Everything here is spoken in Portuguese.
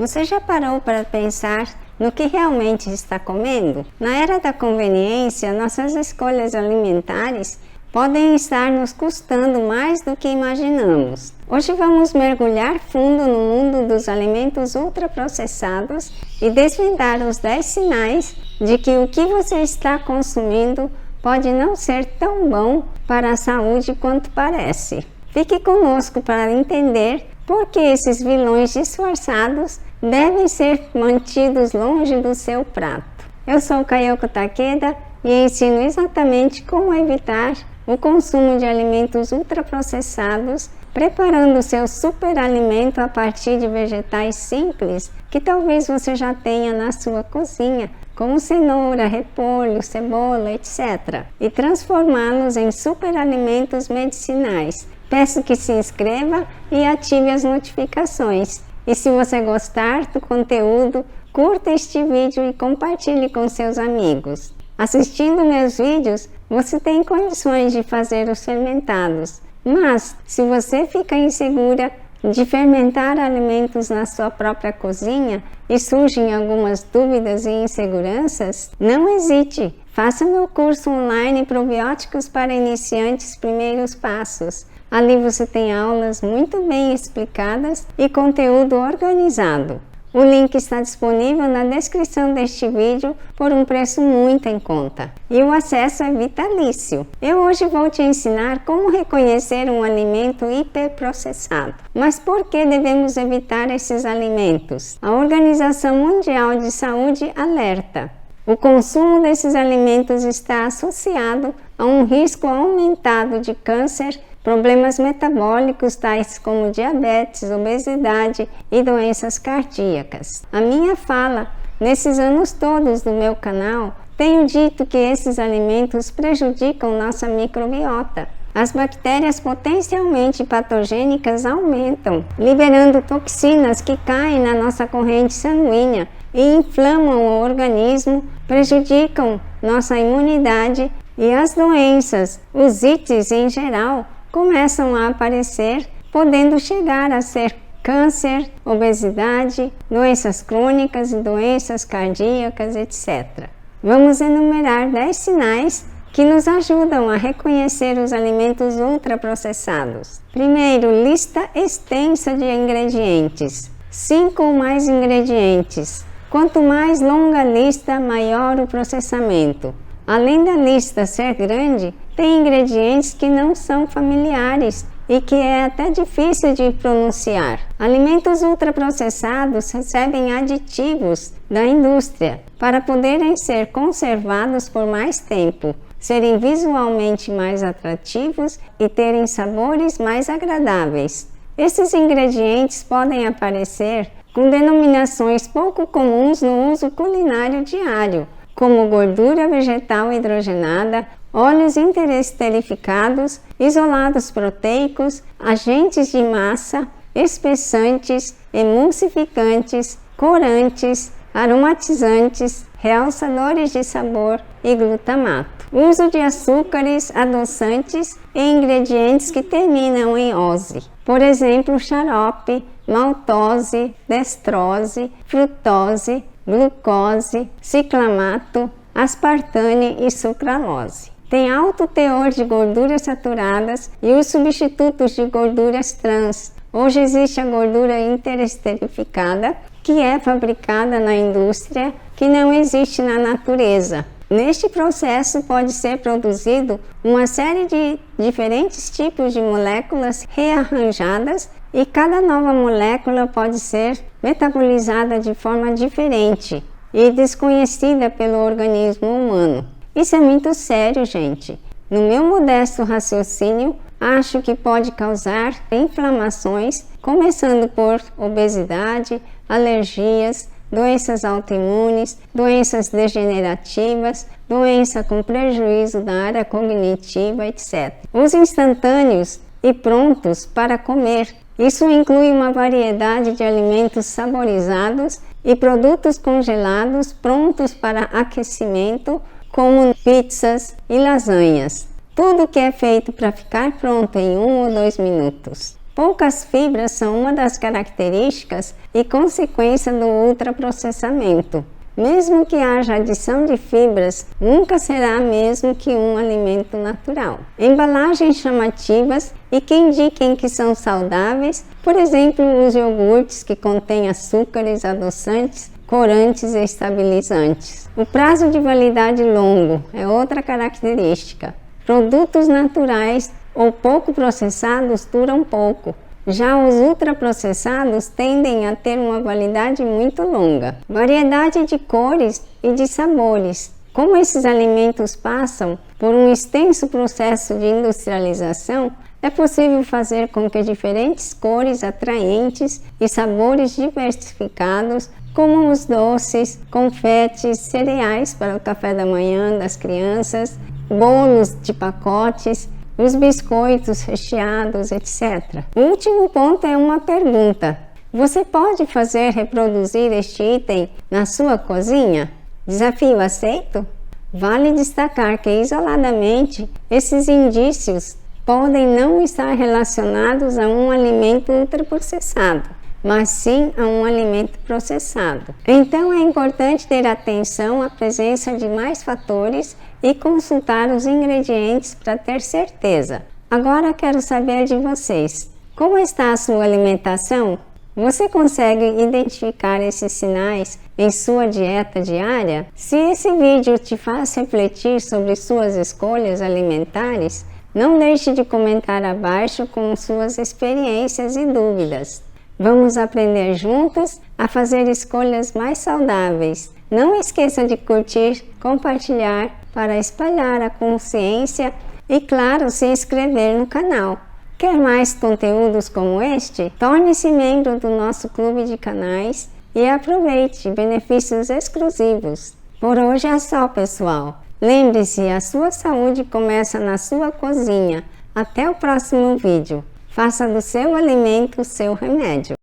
Você já parou para pensar no que realmente está comendo? Na era da conveniência, nossas escolhas alimentares podem estar nos custando mais do que imaginamos. Hoje vamos mergulhar fundo no mundo dos alimentos ultraprocessados e desvendar os 10 sinais de que o que você está consumindo pode não ser tão bom para a saúde quanto parece. Fique conosco para entender por que esses vilões disfarçados devem ser mantidos longe do seu prato. Eu sou Kayoko Takeda e ensino exatamente como evitar o consumo de alimentos ultraprocessados, preparando seu superalimento a partir de vegetais simples que talvez você já tenha na sua cozinha, como cenoura, repolho, cebola, etc., e transformá-los em superalimentos medicinais. Peço que se inscreva e ative as notificações. E se você gostar do conteúdo, curta este vídeo e compartilhe com seus amigos. Assistindo meus vídeos, você tem condições de fazer os fermentados. Mas, se você fica insegura de fermentar alimentos na sua própria cozinha e surgem algumas dúvidas e inseguranças, não hesite. Faça meu curso online Probióticos para Iniciantes Primeiros Passos. Ali você tem aulas muito bem explicadas e conteúdo organizado. O link está disponível na descrição deste vídeo por um preço muito em conta. E o acesso é vitalício. Eu hoje vou te ensinar como reconhecer um alimento hiperprocessado. Mas por que devemos evitar esses alimentos? A Organização Mundial de Saúde alerta. O consumo desses alimentos está associado a um risco aumentado de câncer, problemas metabólicos tais como diabetes, obesidade e doenças cardíacas. A minha fala, nesses anos todos do meu canal, tenho dito que esses alimentos prejudicam nossa microbiota. As bactérias potencialmente patogênicas aumentam, liberando toxinas que caem na nossa corrente sanguínea e inflamam o organismo, prejudicam nossa imunidade e as doenças, os ites em geral, começam a aparecer, podendo chegar a ser câncer, obesidade, doenças crônicas e doenças cardíacas, etc. Vamos enumerar 10 sinais que nos ajudam a reconhecer os alimentos ultraprocessados. Primeiro, lista extensa de ingredientes. 5 ou mais ingredientes. Quanto mais longa a lista, maior o processamento. Além da lista ser grande, tem ingredientes que não são familiares e que é até difícil de pronunciar. Alimentos ultraprocessados recebem aditivos da indústria para poderem ser conservados por mais tempo, serem visualmente mais atrativos e terem sabores mais agradáveis. Esses ingredientes podem aparecer com denominações pouco comuns no uso culinário diário, como gordura vegetal hidrogenada, óleos interesterificados, isolados proteicos, agentes de massa, espessantes, emulsificantes, corantes, aromatizantes, realçadores de sabor e glutamato. Uso de açúcares, adoçantes e ingredientes que terminam em -ose. Por exemplo, xarope, maltose, destrose, frutose, glucose, ciclamato, aspartame e sucralose. Tem alto teor de gorduras saturadas e os substitutos de gorduras trans. Hoje existe a gordura interesterificada, que é fabricada na indústria, que não existe na natureza. Neste processo pode ser produzido uma série de diferentes tipos de moléculas rearranjadas e cada nova molécula pode ser metabolizada de forma diferente e desconhecida pelo organismo humano. Isso é muito sério, gente. No meu modesto raciocínio, acho que pode causar inflamações, começando por obesidade, alergias, doenças autoimunes, doenças degenerativas, doença com prejuízo da área cognitiva, etc. Os instantâneos e prontos para comer. Isso inclui uma variedade de alimentos saborizados e produtos congelados prontos para aquecimento, como pizzas e lasanhas. Tudo que é feito para ficar pronto em 1 ou 2 minutos. Poucas fibras são uma das características e consequência do ultraprocessamento. Mesmo que haja adição de fibras, nunca será mesmo que um alimento natural. Embalagens chamativas e que indiquem que são saudáveis, por exemplo, os iogurtes que contêm açúcares, adoçantes, corantes e estabilizantes. O prazo de validade longo é outra característica. Produtos naturais ou pouco processados duram pouco. Já os ultraprocessados tendem a ter uma validade muito longa. Variedade de cores e de sabores. Como esses alimentos passam por um extenso processo de industrialização, é possível fazer com que diferentes cores atraentes e sabores diversificados, como os doces, confetes, cereais para o café da manhã das crianças, bolos de pacotes, os biscoitos recheados, etc. O último ponto é uma pergunta. Você pode fazer reproduzir este item na sua cozinha? Desafio aceito? Vale destacar que, isoladamente, esses indícios podem não estar relacionados a um alimento ultraprocessado, mas sim a um alimento processado. Então é importante ter atenção à presença de mais fatores e consultar os ingredientes para ter certeza. Agora quero saber de vocês. Como está a sua alimentação? Você consegue identificar esses sinais em sua dieta diária? Se esse vídeo te faz refletir sobre suas escolhas alimentares, não deixe de comentar abaixo com suas experiências e dúvidas. Vamos aprender juntos a fazer escolhas mais saudáveis. Não esqueça de curtir, compartilhar para espalhar a consciência e, claro, se inscrever no canal. Quer mais conteúdos como este? Torne-se membro do nosso clube de canais e aproveite benefícios exclusivos. Por hoje é só, pessoal. Lembre-se, a sua saúde começa na sua cozinha. Até o próximo vídeo. Faça do seu alimento seu remédio.